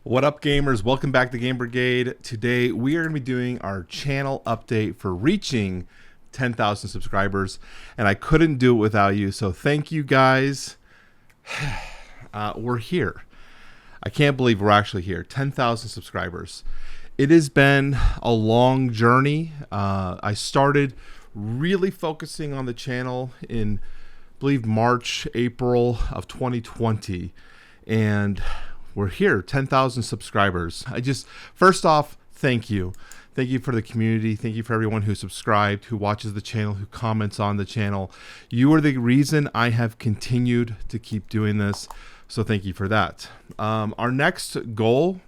What up, gamers? Welcome back to Game Brigade. Today we are going to be doing our channel update for reaching 10,000 subscribers, and I couldn't do it without you, so thank you guys. We're here. I can't believe we're actually here. 10,000 subscribers. It has been a long journey. I started really focusing on the channel in, I believe, March, April of 2020, and we're here, 10,000 subscribers. First off, thank you. Thank you for the community. Thank you for everyone who subscribed, who watches the channel, who comments on the channel. You are the reason I have continued to keep doing this. So thank you for that. Our next goal,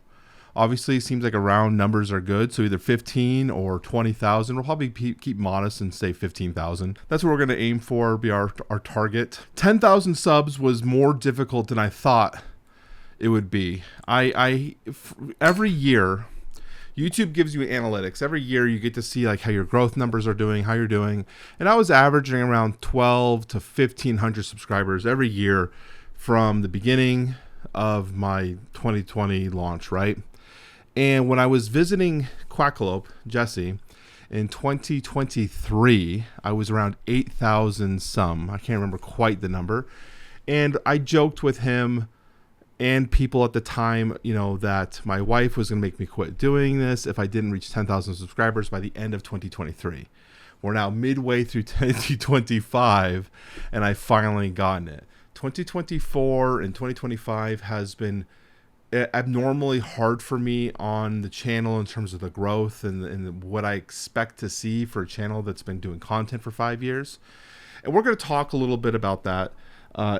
obviously, seems like around numbers are good. So either 15 or 20,000. We'll probably keep modest and say 15,000. That's what we're going to aim for, be our target. 10,000 subs was more difficult than I thought it would be. Every year, YouTube gives you analytics. Every year you get to see like how your growth numbers are doing, how you're doing. And I was averaging around 12 to 1,500 subscribers every year from the beginning of my 2020 launch, right? And when I was visiting Quackalope, Jesse, in 2023, I was around 8,000 some. I can't remember quite the number. And I joked with him and people at the time, that my wife was going to make me quit doing this if I didn't reach 10,000 subscribers by the end of 2023. We're now midway through 2025, and I finally gotten it. 2024 and 2025 has been abnormally hard for me on the channel in terms of the growth and what I expect to see for a channel that's been doing content for 5 years. And we're going to talk a little bit about that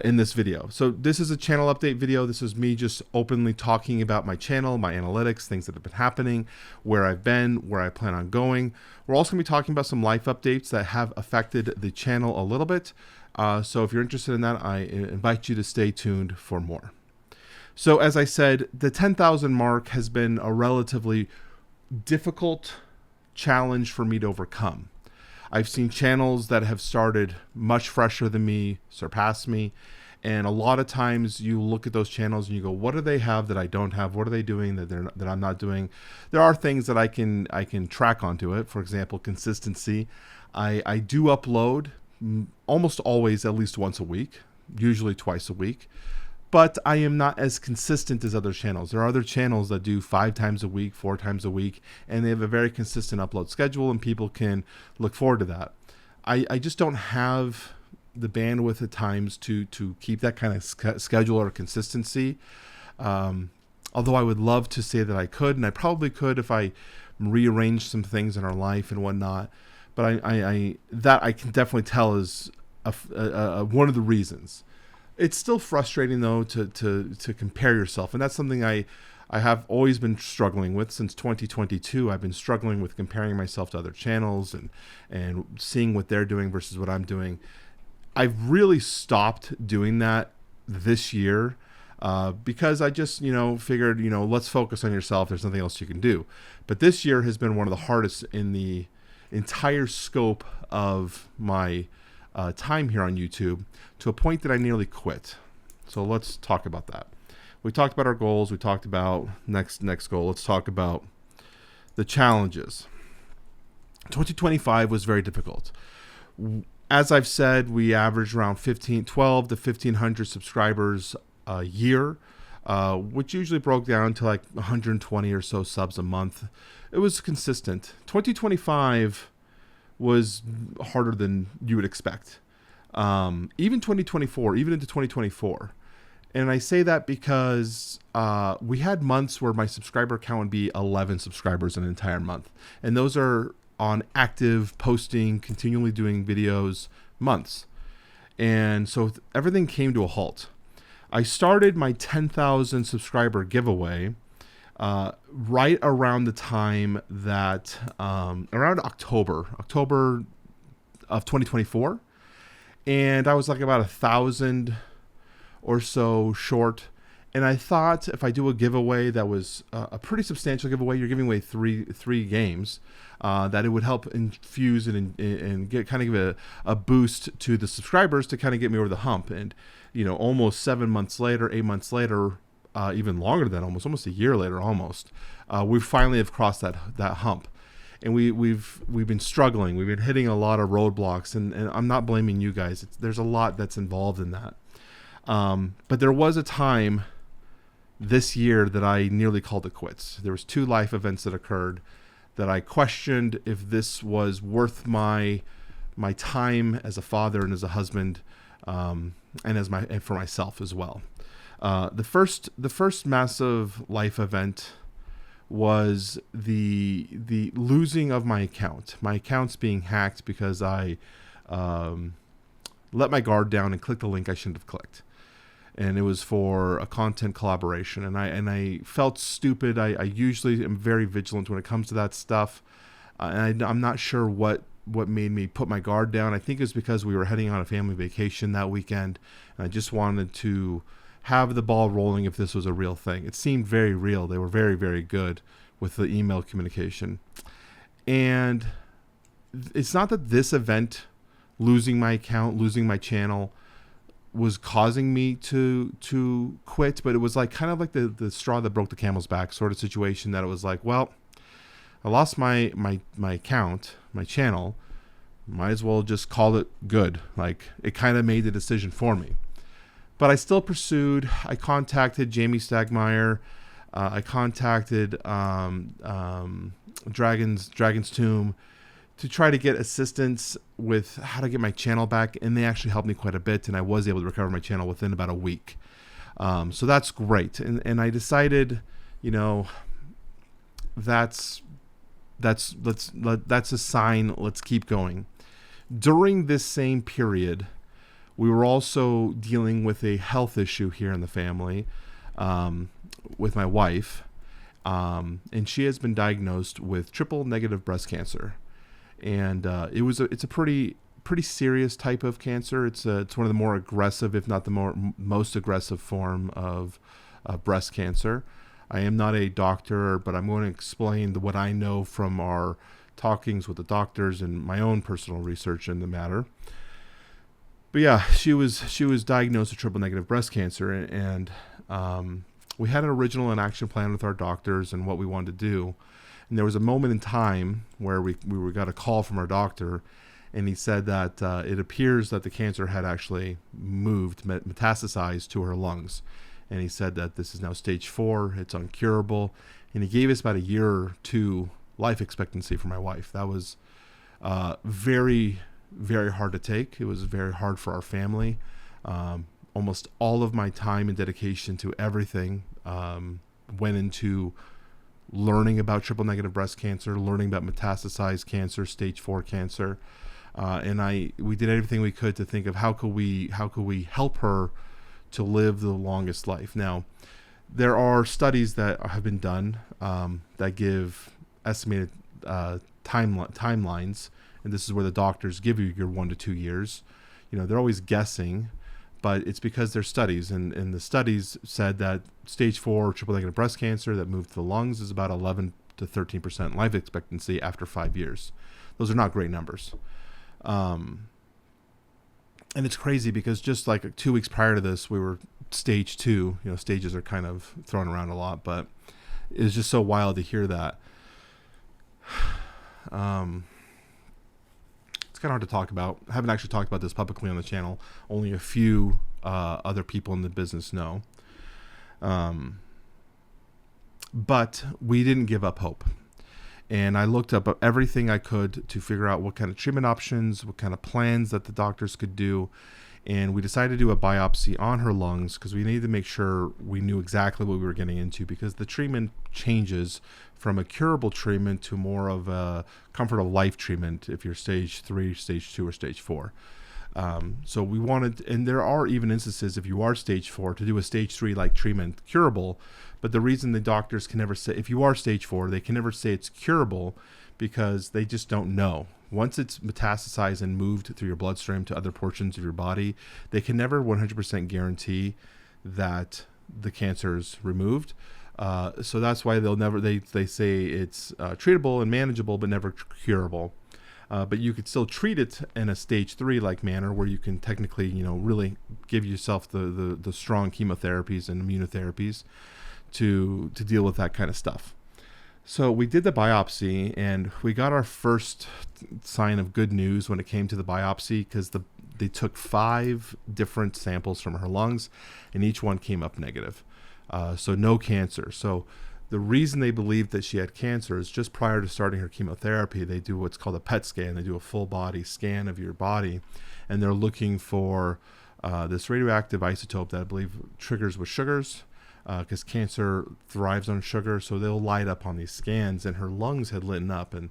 in this video. So this is a channel update video. This is me just openly talking about my channel, my analytics, things that have been happening, where I've been, where I plan on going. We're also going to be talking about some life updates that have affected the channel a little bit. So if you're interested in that, I invite you to stay tuned for more. So as I said, the 10,000 mark has been a relatively difficult challenge for me to overcome. I've seen channels that have started much fresher than me surpass me, and a lot of times you look at those channels and you go, what do they have that I don't have? What are they doing that I'm not doing? There are things that I can track onto it. For example, consistency. I do upload almost always at least once a week, usually twice a week. But I am not as consistent as other channels. There are other channels that do 5 times a week, 4 times a week, and they have a very consistent upload schedule, and people can look forward to that. I just don't have the bandwidth at times to keep that kind of schedule or consistency. Although I would love to say that I could, and I probably could if I rearranged some things in our life and whatnot. But I can definitely tell is one of the reasons. It's still frustrating, though, to compare yourself. And that's something I have always been struggling with since 2022. I've been struggling with comparing myself to other channels and seeing what they're doing versus what I'm doing. I've really stopped doing that this year because I just, figured, let's focus on yourself. There's nothing else you can do. But this year has been one of the hardest in the entire scope of my time here on YouTube, to a point that I nearly quit. So let's talk about that. We talked about our goals. We talked about next goal. Let's talk about the challenges. 2025 was very difficult. As I've said, we averaged around 12 to 1,500 subscribers a year, which usually broke down to like 120 or so subs a month. It was consistent. 2025 was harder than you would expect. Even 2024, even into 2024. And I say that because we had months where my subscriber count would be 11 subscribers an entire month. And those are on active, posting, continually doing videos months. And so everything came to a halt. I started my 10,000 subscriber giveaway right around the time that, around October of 2024. And I was like about 1,000 or so short. And I thought if I do a giveaway that was a pretty substantial giveaway, you're giving away three games, that it would help infuse and get kind of give a boost to the subscribers to kind of get me over the hump. And, almost 7 months later, 8 months later, even longer than almost a year later, almost, we finally have crossed that hump. And we've been struggling. We've been hitting a lot of roadblocks, and I'm not blaming you guys. There's a lot that's involved in that. But there was a time this year that I nearly called it quits. There was 2 life events that occurred that I questioned if this was worth my time as a father and as a husband, and for myself as well. The first massive life event was the losing of my account. My account's being hacked because I let my guard down and clicked a link I shouldn't have clicked. And it was for a content collaboration. And I felt stupid. I usually am very vigilant when it comes to that stuff. And I'm not sure what made me put my guard down. I think it was because we were heading on a family vacation that weekend. And I just wanted to have the ball rolling if this was a real thing. It seemed very real. They were very, very good with the email communication. And it's not that this event, losing my account, losing my channel, was causing me to quit, but it was like kind of like the straw that broke the camel's back sort of situation, that it was like, well, I lost my account, my channel, might as well just call it good. Like, it kind of made the decision for me. But I still pursued. I contacted Jamie Stagmeyer. I contacted Dragon's Tomb to try to get assistance with how to get my channel back, and they actually helped me quite a bit, and I was able to recover my channel within about a week. So that's great. And I decided, that's a sign. Let's keep going. During this same period, we were also dealing with a health issue here in the family, with my wife, and she has been diagnosed with triple-negative breast cancer. And it's a pretty serious type of cancer. It's one of the more aggressive, if not the most aggressive form of breast cancer. I am not a doctor, but I'm going to explain what I know from our talkings with the doctors and my own personal research in the matter. But yeah, she was diagnosed with triple-negative breast cancer, and we had an original and action plan with our doctors and what we wanted to do. And there was a moment in time where we got a call from our doctor, and he said that it appears that the cancer had actually metastasized to her lungs. And he said that this is now stage 4, it's uncurable. And he gave us about a year or 2 life expectancy for my wife. That was very, very hard to take. It was very hard for our family. Almost all of my time and dedication to everything went into learning about triple-negative breast cancer, learning about metastasized cancer, stage 4 cancer, and we did everything we could to think of how could we help her to live the longest life. Now, there are studies that have been done that give estimated timelines, and this is where the doctors give you your 1 to 2 years. They're always guessing, but it's because they're studies, and the studies said that stage 4 triple-negative breast cancer that moved to the lungs is about 11 to 13% life expectancy after 5 years. Those are not great numbers. And it's crazy because just like 2 weeks prior to this, we were stage 2. Stages are kind of thrown around a lot, but it was just so wild to hear that. It's kind of hard to talk about. I haven't actually talked about this publicly on the channel. Only a few other people in the business know. But we didn't give up hope. And I looked up everything I could to figure out what kind of treatment options, what kind of plans that the doctors could do. And we decided to do a biopsy on her lungs because we needed to make sure we knew exactly what we were getting into, because the treatment changes from a curable treatment to more of a comfort of life treatment if you're stage 3, stage 2, or stage 4. So we wanted, and there are even instances if you are stage 4 to do a stage 3 like treatment curable. But the reason the doctors can never say, if you are stage 4, they can never say it's curable because they just don't know. Once it's metastasized and moved through your bloodstream to other portions of your body, they can never 100% guarantee that the cancer is removed. So that's why they say it's treatable and manageable, but never curable. but you could still treat it in a stage 3 like manner, where you can technically, really give yourself the strong chemotherapies and immunotherapies to deal with that kind of stuff. So we did the biopsy, and we got our first sign of good news when it came to the biopsy, because they took 5 different samples from her lungs, and each one came up negative. So no cancer. So the reason they believed that she had cancer is just prior to starting her chemotherapy, they do what's called a PET scan. They do a full body scan of your body, and they're looking for this radioactive isotope that I believe triggers with sugars, because cancer thrives on sugar. So they'll light up on these scans, and her lungs had lit up. And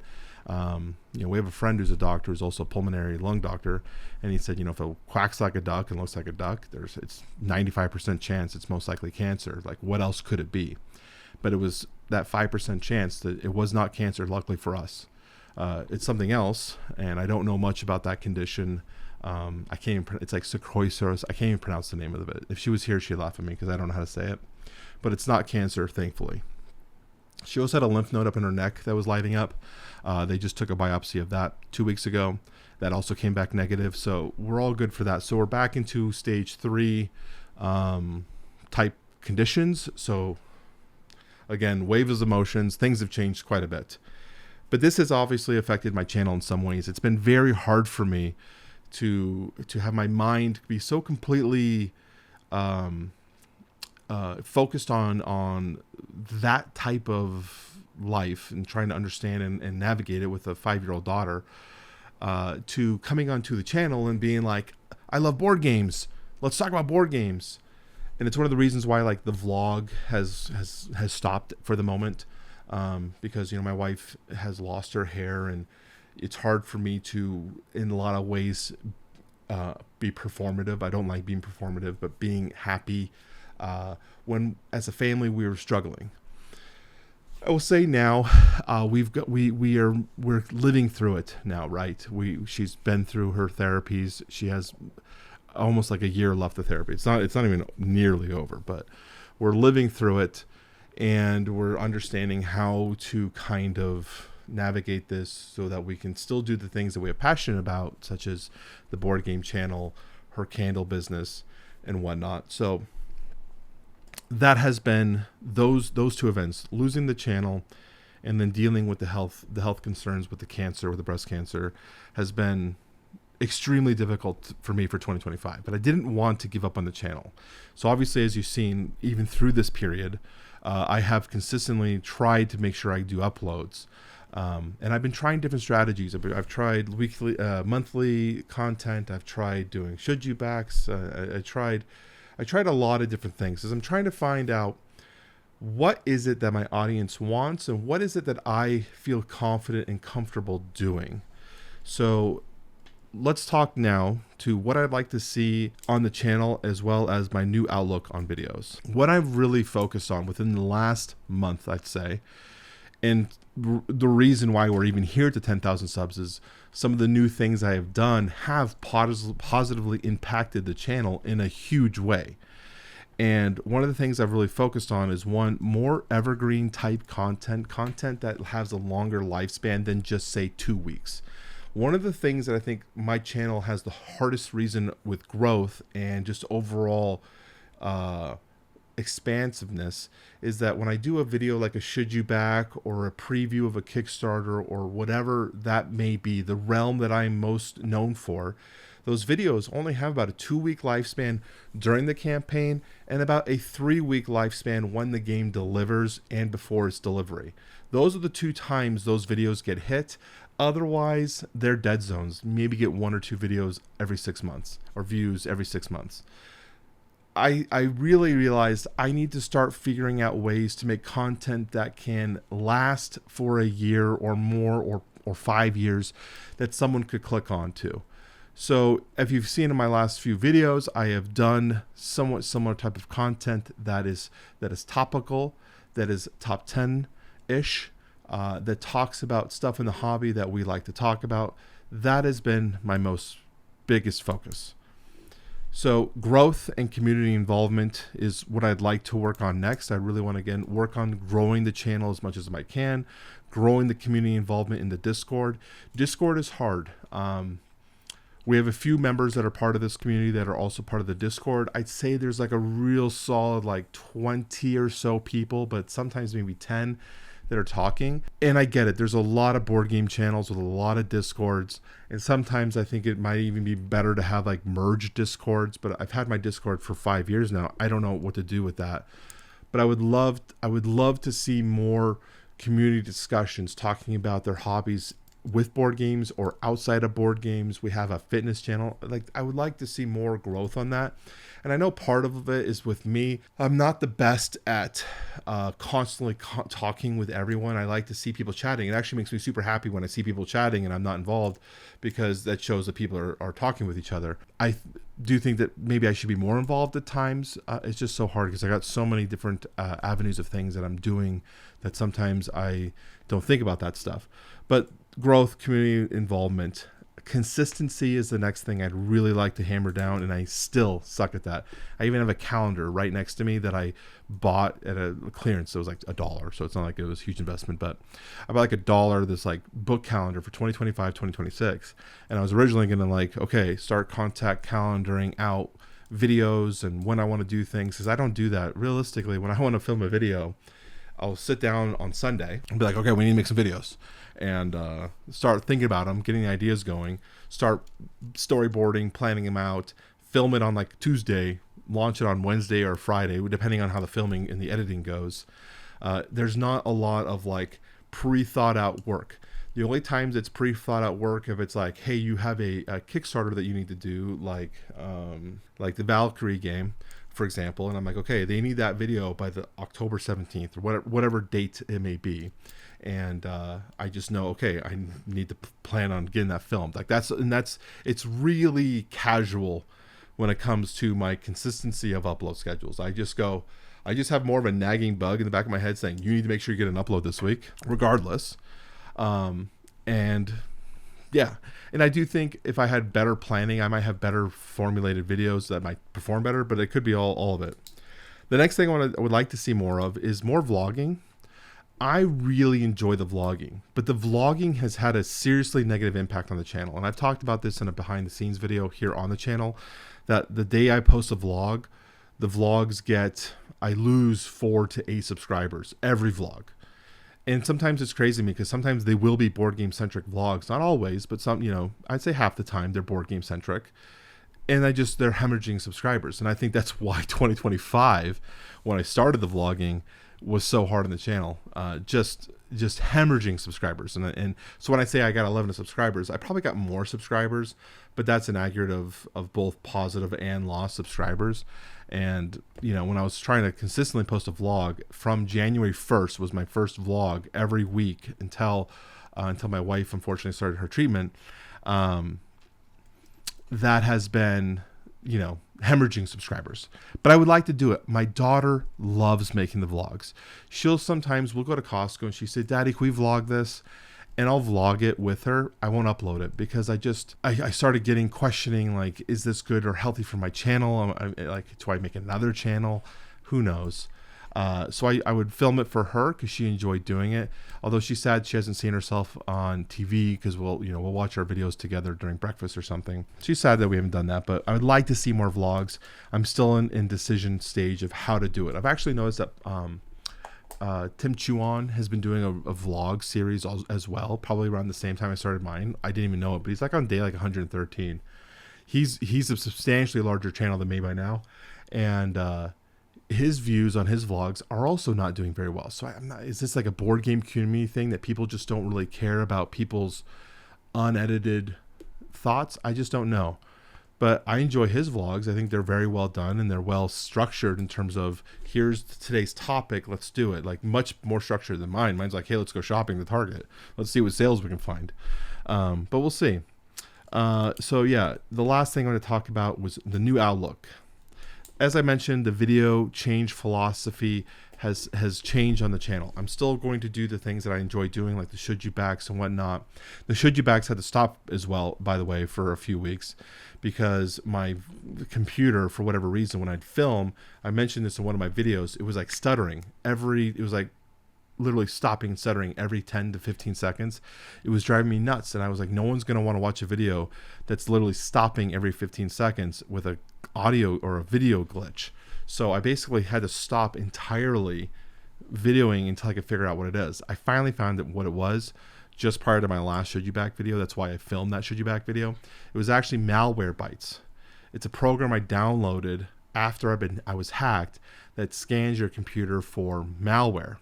we have a friend who's a doctor, who's also a pulmonary lung doctor, and he said, if it quacks like a duck and looks like a duck, it's 95% chance it's most likely cancer. Like, what else could it be? But it was that 5% chance that it was not cancer. Luckily for us, it's something else, and I don't know much about that condition. I can't even. It's like sarcoidosis. I can't even pronounce the name of it. If she was here, she'd laugh at me because I don't know how to say it. But it's not cancer, thankfully. She also had a lymph node up in her neck that was lighting up. They just took a biopsy of that 2 weeks ago. That also came back negative. So we're all good for that. So we're back into stage 3 type conditions. So again, wave of emotions. Things have changed quite a bit. But this has obviously affected my channel in some ways. It's been very hard for me to have my mind be so completely focused on that type of life and trying to understand and navigate it with a 5-year-old daughter, to coming onto the channel and being like, I love board games. Let's talk about board games. And it's one of the reasons why like the vlog has stopped for the moment, because my wife has lost her hair, and it's hard for me to, in a lot of ways, be performative. I don't like being performative, but being happy when as a family we were struggling. I will say now, we're living through it now, right? She's been through her therapies. She has almost like a year left of therapy. It's not even nearly over, but we're living through it, and we're understanding how to kind of navigate this so that we can still do the things that we are passionate about, such as the board game channel, her candle business, and whatnot. So that has been those 2 events: losing the channel and then dealing with the health concerns with the cancer, with the breast cancer, has been extremely difficult for me for 2025. But I didn't want to give up on the channel. So obviously, as you've seen, even through this period, I have consistently tried to make sure I do uploads. And I've been trying different strategies. I've tried weekly, monthly content. I've tried doing should you backs. I tried a lot of different things, as I'm trying to find out what is it that my audience wants and what is it that I feel confident and comfortable doing. So let's talk now to what I'd like to see on the channel, as well as my new outlook on videos. What I've really focused on within the last month, I'd say, and the reason why we're even here to 10,000 subs, is some of the new things I have done have positively impacted the channel in a huge way. And one of the things I've really focused on is more evergreen type content that has a longer lifespan than just say 2 weeks. One of the things that I think my channel has the hardest reason with growth and just overall expansiveness is that when I do a video like a should you back or a preview of a Kickstarter or whatever that may be, the realm that I'm most known for, those videos only have about a 2-week lifespan during the campaign and about a 3-week lifespan when the game delivers and before its delivery. Those are the 2 times those videos get hit. Otherwise, they're dead zones. Maybe get 1 or 2 videos every 6 months or views every 6 months. I really realized I need to start figuring out ways to make content that can last for a year or more or 5 years that someone could click on to. So if you've seen in my last few videos, I have done somewhat similar type of content that is topical, that is top 10-ish, that talks about stuff in the hobby that we like to talk about. That has been my biggest focus. So growth and community involvement is what I'd like to work on next. I really want to, again, work on growing the channel as much as I can, growing the community involvement in the Discord. Discord is hard. We have a few members that are part of this community that are also part of the Discord. I'd say there's like a real solid like 20 or so people, but sometimes maybe 10 that are talking. And I get it. There's a lot of board game channels with a lot of Discords. And sometimes I think it might even be better to have like merged Discords. But I've had my Discord for 5 years now. I don't know what to do with that. But I would love to see more community discussions talking about their hobbies with board games or outside of board games. We have a fitness channel. Like, I would like to see more growth on that. And I know part of it is with me. I'm not the best at constantly talking with everyone. I like to see people chatting. It actually makes me super happy when I see people chatting and I'm not involved, because that shows that people are talking with each other. I do think that maybe I should be more involved at times. It's just so hard because I got so many different avenues of things that I'm doing that sometimes I don't think about that stuff. But growth, community involvement, consistency is the next thing I'd really like to hammer down, and I still suck at that. I even have a calendar right next to me that I bought at a clearance. So it was like $1, so it's not like it was a huge investment, but I bought like $1 this like book calendar for 2025, 2026, and I was originally gonna like, okay, start contact calendaring out videos and when I want to do things, because I don't do that realistically. When I want to film a video, I'll sit down on Sunday and be like, okay, we need to make some videos, and start thinking about them, getting the ideas going, start storyboarding, planning them out, film it on like Tuesday, launch it on Wednesday or Friday, depending on how the filming and the editing goes. There's not a lot of like pre-thought out work. The only times it's pre-thought out work if it's like, hey, you have a Kickstarter that you need to do, like the Valkyrie game, for example, and I'm like, okay, they need that video by the October 17th or whatever date it may be. And I just know, okay, I need to plan on getting that filmed. Like it's really casual when it comes to my consistency of upload schedules. I just have more of a nagging bug in the back of my head saying, you need to make sure you get an upload this week, regardless. And yeah, and I do think if I had better planning, I might have better formulated videos that might perform better, but it could be all of it. The next thing I would like to see more of is more vlogging. I really enjoy the vlogging, but the vlogging has had a seriously negative impact on the channel. And I've talked about this in a behind the scenes video here on the channel, that the day I post a vlog, the vlogs I lose 4 to 8 subscribers every vlog. And sometimes it's crazy to me because sometimes they will be board game centric vlogs, not always, but some, I'd say half the time they're board game centric. And they're hemorrhaging subscribers. And I think that's why 2025, when I started the vlogging, was so hard on the channel, just hemorrhaging subscribers. And so when I say I got 11 subscribers, I probably got more subscribers, but that's an aggregate of both positive and lost subscribers. And when I was trying to consistently post a vlog from January 1st was my first vlog every week until my wife unfortunately started her treatment. That has been hemorrhaging subscribers, but I would like to do it. My daughter loves making the vlogs. We'll go to Costco and she said, Daddy, can we vlog this? And I'll vlog it with her. I won't upload it because I started questioning, like, is this good or healthy for my channel? Do I make another channel? Who knows? So I would film it for her because she enjoyed doing it. Although she's sad she hasn't seen herself on TV because we'll watch our videos together during breakfast or something. She's sad that we haven't done that, but I would like to see more vlogs. I'm still in decision stage of how to do it. I've actually noticed that Tim Chuan has been doing a vlog series as well, probably around the same time I started mine. I didn't even know it, but he's like on day 113. He's a substantially larger channel than me by now, and his views on his vlogs are also not doing very well. So is this like a board game community thing that people just don't really care about people's unedited thoughts? I just don't know. But I enjoy his vlogs. I think they're very well done and they're well structured in terms of, here's today's topic, let's do it. Like much more structured than mine. Mine's like, hey, let's go shopping to Target. Let's see what sales we can find. But we'll see. So yeah, the last thing I'm going to talk about was the new outlook. As I mentioned, the video change philosophy has changed on the channel. I'm still going to do the things that I enjoy doing, like the should you backs and whatnot. The should you backs had to stop as well, by the way, for a few weeks, because my computer, for whatever reason, when I'd film, I mentioned this in one of my videos, it was like stuttering it was like literally stopping and stuttering every 10 to 15 seconds. It was driving me nuts, and I was like, no one's going to want to watch a video that's literally stopping every 15 seconds with a audio or a video glitch. So I basically had to stop entirely videoing until I could figure out what it is. I finally found out what it was just prior to my last Should You Back video. That's why I filmed that Should You Back video. It was actually Malwarebytes. It's a program I downloaded after I was hacked that scans your computer for malware.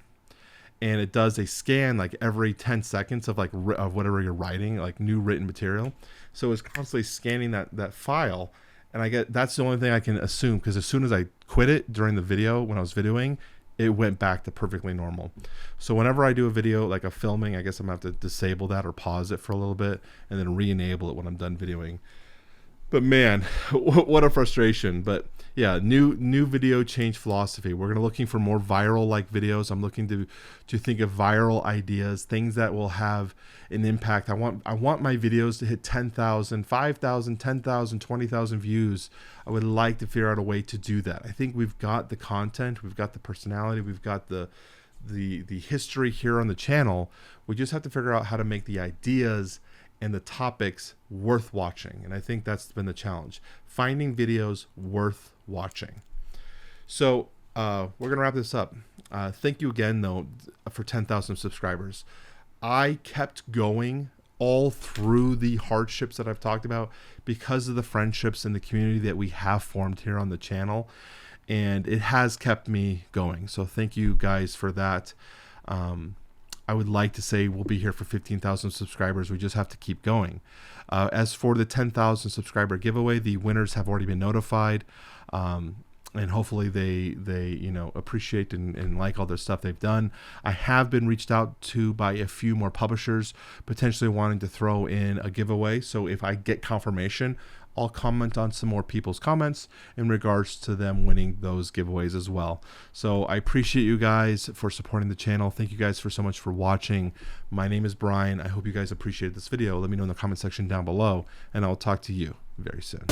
And it does a scan like every 10 seconds of of whatever you're writing, like new written material. So it's constantly scanning that file. And that's the only thing I can assume, because as soon as I quit it during the video, when I was videoing, it went back to perfectly normal. So whenever I do a video like a filming, I guess I'm gonna have to disable that or pause it for a little bit and then re-enable it when I'm done videoing. But man, what a frustration. But yeah, new video change philosophy. We're looking for more viral like videos. I'm looking to think of viral ideas, things that will have an impact. I want my videos to hit 10,000, 5,000, 10,000, 20,000 views. I would like to figure out a way to do that. I think we've got the content, we've got the personality, we've got the history here on the channel. We just have to figure out how to make the ideas and the topics worth watching. And I think that's been the challenge, finding videos worth watching. So we're going to wrap this up. Thank you again, though, for 10,000 subscribers. I kept going all through the hardships that I've talked about because of the friendships and the community that we have formed here on the channel. And it has kept me going. So thank you guys for that. I would like to say we'll be here for 15,000 subscribers. We just have to keep going. As for the 10,000 subscriber giveaway, the winners have already been notified. And hopefully they appreciate and like all the stuff they've done. I have been reached out to by a few more publishers potentially wanting to throw in a giveaway. So if I get confirmation, I'll comment on some more people's comments in regards to them winning those giveaways as well. So I appreciate you guys for supporting the channel. Thank you guys so much for watching. My name is Brian. I hope you guys appreciated this video. Let me know in the comment section down below, and I'll talk to you very soon.